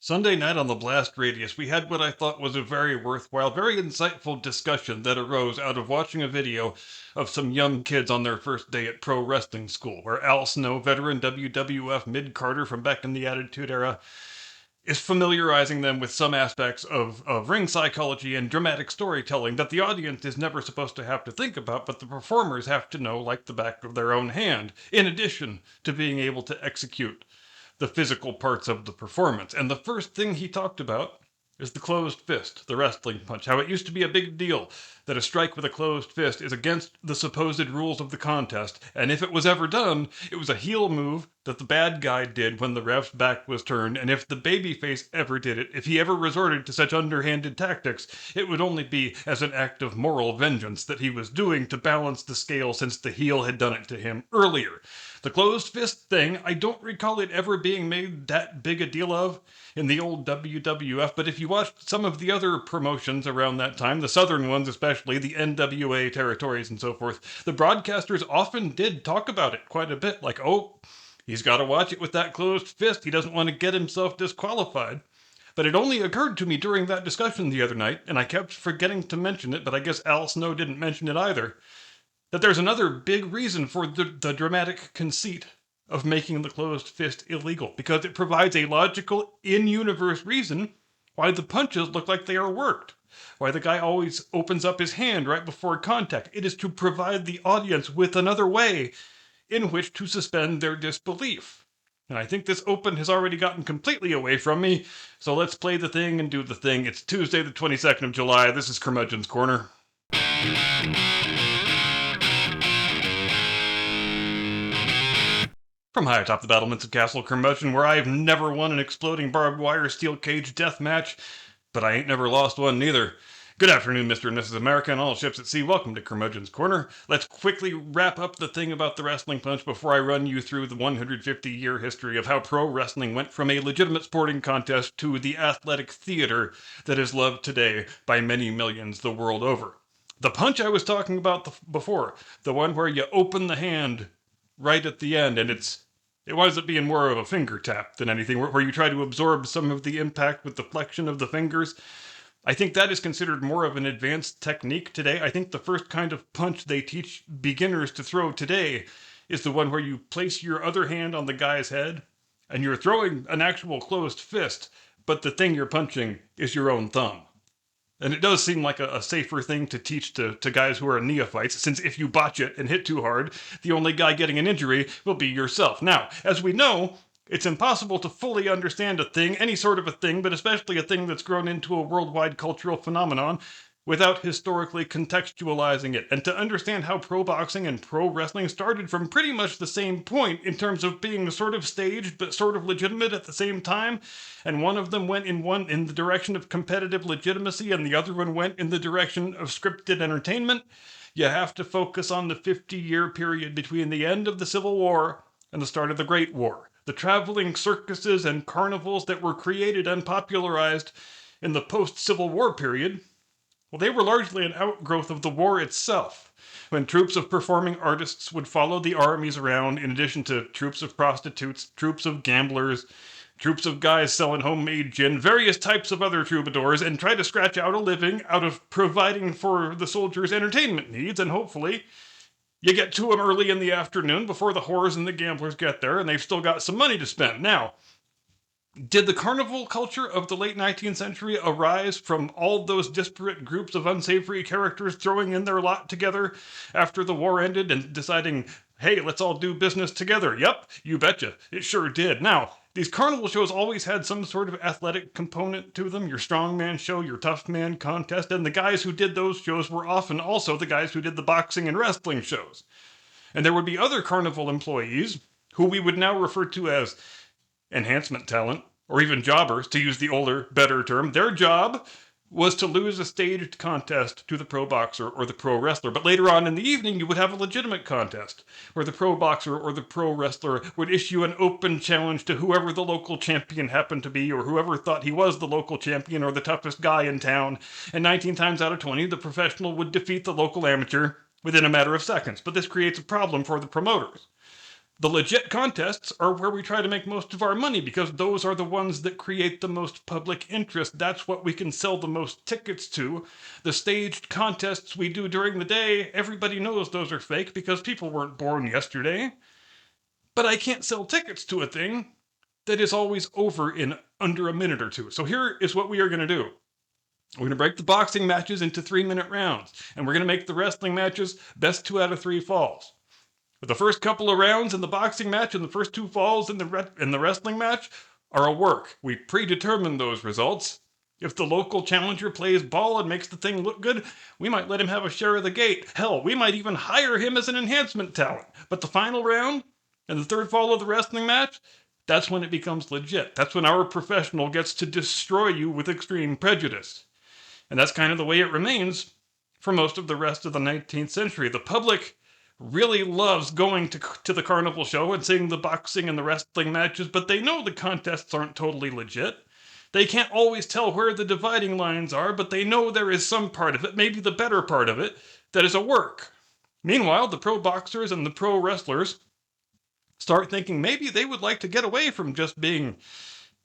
Sunday night on the Blast Radius, we had what I thought was a very worthwhile, very insightful discussion that arose out of watching a video of some young kids on their first day at pro wrestling school, where Al Snow, veteran WWF mid-carder from back in the Attitude Era, is familiarizing them with some aspects of ring psychology and dramatic storytelling that the audience is never supposed to have to think about, but the performers have to know like the back of their own hand, in addition to being able to execute the physical parts of the performance. And the first thing he talked about is the closed fist, the wrestling punch. How it used to be a big deal that a strike with a closed fist is against the supposed rules of the contest, and if it was ever done, it was a heel move that the bad guy did when the ref's back was turned, and if the babyface ever did it, if he ever resorted to such underhanded tactics, it would only be as an act of moral vengeance that he was doing to balance the scale since the heel had done it to him earlier. The closed fist thing, I don't recall it ever being made that big a deal of in the old WWF, but if you watched some of the other promotions around that time, the southern ones especially, the NWA territories and so forth, the broadcasters often did talk about it quite a bit, like, oh, he's got to watch it with that closed fist, he doesn't want to get himself disqualified. But it only occurred to me during that discussion the other night, and I kept forgetting to mention it, but I guess Al Snow didn't mention it either, that there's another big reason for the dramatic conceit of making the closed fist illegal, because it provides a logical, in-universe reason why the punches look like they are worked, why the guy always opens up his hand right before contact. It is to provide the audience with another way in which to suspend their disbelief. And I think this open has already gotten completely away from me, so let's play the thing and do the thing. It's Tuesday the 22nd of July. This is Curmudgeon's Corner. From high atop the battlements of Castle Curmudgeon, where I've never won an exploding barbed wire steel cage death match, but I ain't never lost one neither. Good afternoon, Mr. and Mrs. America and all ships at sea. Welcome to Curmudgeon's Corner. Let's quickly wrap up the thing about the wrestling punch before I run you through the 150-year history of how pro wrestling went from a legitimate sporting contest to the athletic theater that is loved today by many millions the world over. The punch I was talking about before, the one where you open the hand right at the end, and it winds up being more of a finger tap than anything, where you try to absorb some of the impact with the flexion of the fingers. I think that is considered more of an advanced technique today. I think the first kind of punch they teach beginners to throw today is the one where you place your other hand on the guy's head, and you're throwing an actual closed fist, but the thing you're punching is your own thumb. And it does seem like a safer thing to teach to guys who are neophytes, since if you botch it and hit too hard, the only guy getting an injury will be yourself. Now, as we know, it's impossible to fully understand a thing, any sort of a thing, but especially a thing that's grown into a worldwide cultural phenomenon, without historically contextualizing it. And to understand how pro boxing and pro wrestling started from pretty much the same point in terms of being sort of staged but sort of legitimate at the same time, and one of them went in the direction of competitive legitimacy and the other one went in the direction of scripted entertainment, you have to focus on the 50-year period between the end of the Civil War and the start of the Great War. The traveling circuses and carnivals that were created and popularized in the post-Civil War period, well, they were largely an outgrowth of the war itself, when troops of performing artists would follow the armies around, in addition to troops of prostitutes, troops of gamblers, troops of guys selling homemade gin, various types of other troubadours, and try to scratch out a living out of providing for the soldiers' entertainment needs, and hopefully you get to them early in the afternoon before the whores and the gamblers get there, and they've still got some money to spend. Now, did the carnival culture of the late 19th century arise from all those disparate groups of unsavory characters throwing in their lot together after the war ended and deciding, hey, let's all do business together? Yep, you betcha, it sure did. Now, these carnival shows always had some sort of athletic component to them, your strongman show, your tough man contest, and the guys who did those shows were often also the guys who did the boxing and wrestling shows. And there would be other carnival employees, who we would now refer to as enhancement talent, or even jobbers, to use the older, better term. Their job was to lose a staged contest to the pro boxer or the pro wrestler. But later on in the evening, you would have a legitimate contest, where the pro boxer or the pro wrestler would issue an open challenge to whoever the local champion happened to be, or whoever thought he was the local champion or the toughest guy in town. And 19 times out of 20, the professional would defeat the local amateur within a matter of seconds. But this creates a problem for the promoters. The legit contests are where we try to make most of our money because those are the ones that create the most public interest. That's what we can sell the most tickets to. The staged contests we do during the day, everybody knows those are fake because people weren't born yesterday. But I can't sell tickets to a thing that is always over in under a minute or two. So here is what we are going to do. We're going to break the boxing matches into 3-minute rounds, and we're going to make the wrestling matches best 2 out of 3 falls. But the first couple of rounds in the boxing match and the first 2 falls in the wrestling match are a work. We predetermine those results. If the local challenger plays ball and makes the thing look good, we might let him have a share of the gate. Hell, we might even hire him as an enhancement talent. But the final round and the third fall of the wrestling match, that's when it becomes legit. That's when our professional gets to destroy you with extreme prejudice. And that's kind of the way it remains for most of the rest of the 19th century. The public really loves going to the carnival show and seeing the boxing and the wrestling matches, but they know the contests aren't totally legit. They can't always tell where the dividing lines are, but they know there is some part of it, maybe the better part of it, that is a work. Meanwhile, the pro boxers and the pro wrestlers start thinking maybe they would like to get away from just being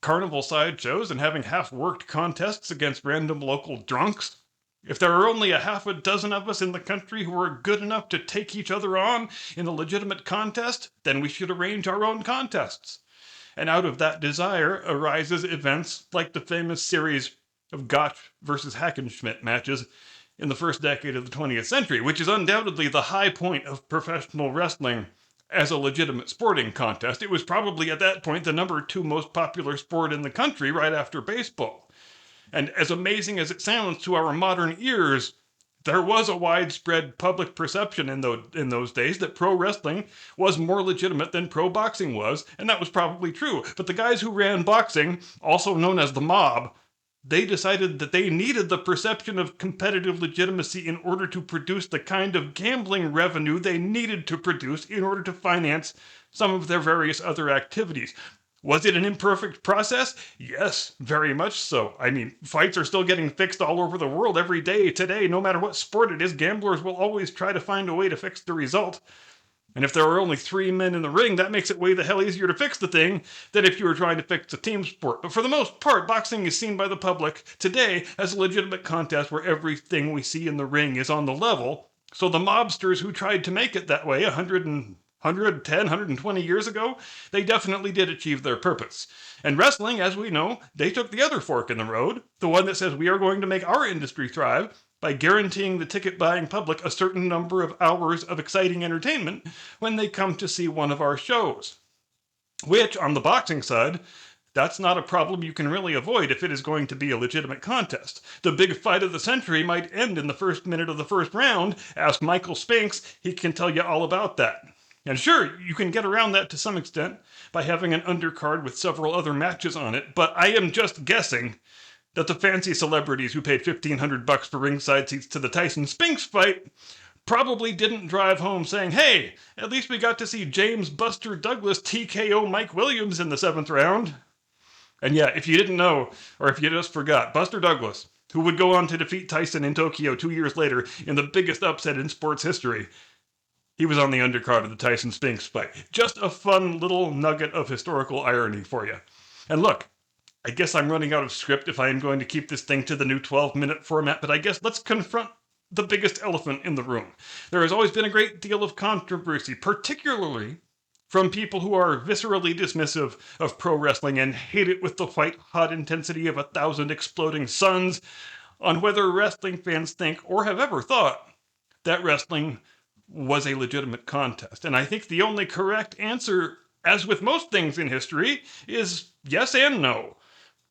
carnival sideshows and having half-worked contests against random local drunks. If there are only a half a dozen of us in the country who are good enough to take each other on in a legitimate contest, then we should arrange our own contests. And out of that desire arises events like the famous series of Gotch versus Hackenschmidt matches in the first decade of the 20th century, which is undoubtedly the high point of professional wrestling as a legitimate sporting contest. It was probably at that point the number 2 most popular sport in the country, right after baseball. And as amazing as it sounds to our modern ears, there was a widespread public perception in those days that pro wrestling was more legitimate than pro boxing was, and that was probably true. But the guys who ran boxing, also known as the mob, they decided that they needed the perception of competitive legitimacy in order to produce the kind of gambling revenue they needed to produce in order to finance some of their various other activities. Was it an imperfect process? Yes, very much so. I mean, fights are still getting fixed all over the world every day today. No matter what sport it is, gamblers will always try to find a way to fix the result. And if there are only 3 men in the ring, that makes it way the hell easier to fix the thing than if you were trying to fix a team sport. But for the most part, boxing is seen by the public today as a legitimate contest where everything we see in the ring is on the level. So the mobsters who tried to make it that way 110, 120 years ago, they definitely did achieve their purpose. And wrestling, as we know, they took the other fork in the road, the one that says we are going to make our industry thrive by guaranteeing the ticket-buying public a certain number of hours of exciting entertainment when they come to see one of our shows. Which, on the boxing side, that's not a problem you can really avoid if it is going to be a legitimate contest. The big fight of the century might end in the first minute of the first round. Ask Michael Spinks, he can tell you all about that. And sure, you can get around that to some extent by having an undercard with several other matches on it, but I am just guessing that the fancy celebrities who paid $1,500 for ringside seats to the Tyson Spinks fight probably didn't drive home saying, hey, at least we got to see James Buster Douglas TKO Mike Williams in the 7th round. And yeah, if you didn't know, or if you just forgot, Buster Douglas, who would go on to defeat Tyson in Tokyo 2 years later in the biggest upset in sports history, he was on the undercard of the Tyson Spinks fight. Just a fun little nugget of historical irony for you. And look, I guess I'm running out of script if I am going to keep this thing to the new 12-minute format, but I guess let's confront the biggest elephant in the room. There has always been a great deal of controversy, particularly from people who are viscerally dismissive of pro wrestling and hate it with the white-hot intensity of 1,000 exploding suns, on whether wrestling fans think, or have ever thought, that wrestling was a legitimate contest. And I think the only correct answer, as with most things in history, is yes and no.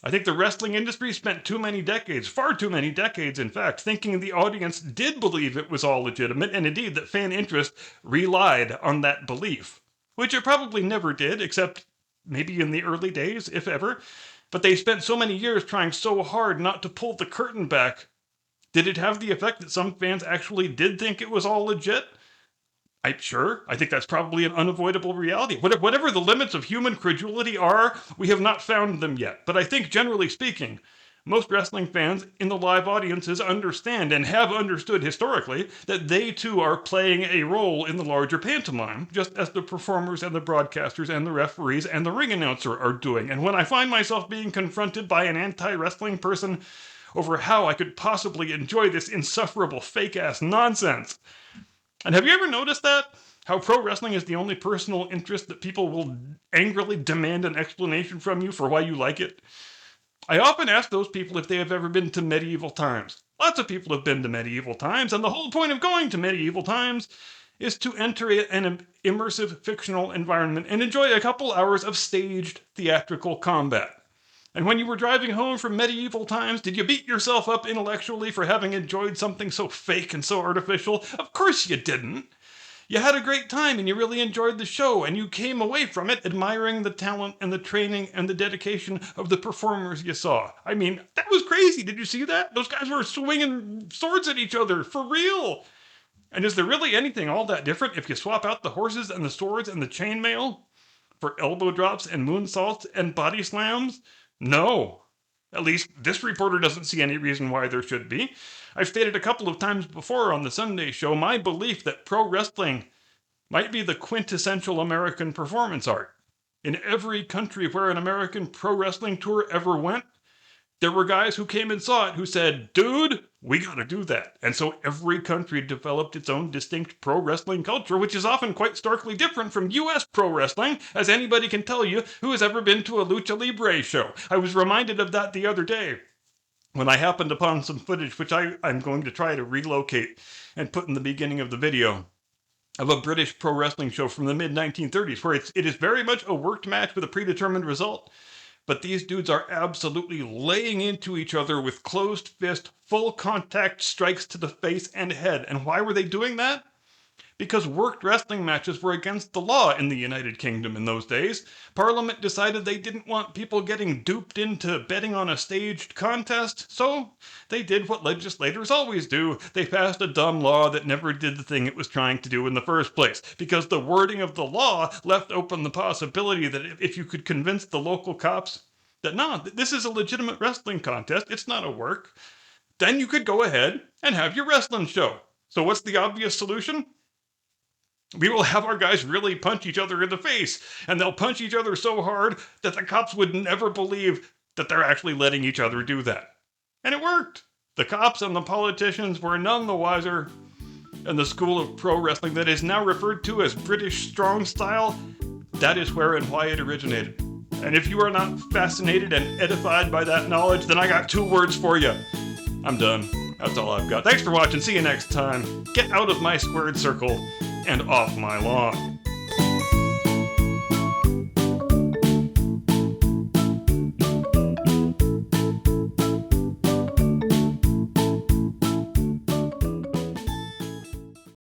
I think the wrestling industry spent too many decades, far too many decades in fact, thinking the audience did believe it was all legitimate, and indeed that fan interest relied on that belief. Which it probably never did, except maybe in the early days, if ever. But they spent so many years trying so hard not to pull the curtain back. Did it have the effect that some fans actually did think it was all legit? I think that's probably an unavoidable reality. Whatever the limits of human credulity are, we have not found them yet. But I think, generally speaking, Most wrestling fans in the live audiences understand and have understood historically that they too are playing a role in the larger pantomime, just as the performers and the broadcasters and the referees and the ring announcer are doing. And when I find myself being confronted by an anti-wrestling person over how I could possibly enjoy this insufferable fake-ass nonsense. And have you ever noticed that? How pro wrestling is the only personal interest that people will angrily demand an explanation from you for why you like it? I often ask those people if they have ever been to medieval times. Lots of people have been to medieval times, and the whole point of going to medieval times is to enter an immersive fictional environment and enjoy a couple hours of staged theatrical combat. And when you were driving home from medieval times, did you beat yourself up intellectually for having enjoyed something so fake and so artificial? Of course you didn't. You had a great time and you really enjoyed the show, and you came away from it admiring the talent and the training and the dedication of the performers you saw. I mean, that was crazy. Did you see that? Those guys were swinging swords at each other, for real. And is there really anything all that different if you swap out the horses and the swords and the chainmail for elbow drops and moonsaults and body slams? No. At least this reporter doesn't see any reason why there should be. I've stated a couple of times before on the Sunday show my belief that pro wrestling might be the quintessential American performance art. In every country where an American pro wrestling tour ever went, there were guys who came and saw it who said, dude, we gotta do that. And so every country developed its own distinct pro wrestling culture, which is often quite starkly different from US pro wrestling, as anybody can tell you who has ever been to a Lucha Libre show. I was reminded of that the other day when I happened upon some footage, which I'm going to try to relocate and put in the beginning of the video, of a British pro wrestling show from the mid-1930s, where it is very much a worked match with a predetermined result. But these dudes are absolutely laying into each other with closed fist, full contact strikes to the face and head. And why were they doing that? Because worked wrestling matches were against the law in the United Kingdom in those days. Parliament decided they didn't want people getting duped into betting on a staged contest, so they did what legislators always do. They passed a dumb law that never did the thing it was trying to do in the first place, because the wording of the law left open the possibility that if you could convince the local cops that, no, this is a legitimate wrestling contest, it's not a work, then you could go ahead and have your wrestling show. So what's the obvious solution? We will have our guys really punch each other in the face, and they'll punch each other so hard that the cops would never believe that they're actually letting each other do that. And it worked. The cops and the politicians were none the wiser, and the school of pro wrestling that is now referred to as British strong style, that is where and why it originated. And if you are not fascinated and edified by that knowledge, then I got 2 words for you. I'm done. That's all I've got. Thanks for watching. See you next time. Get out of my squared circle and off my lawn.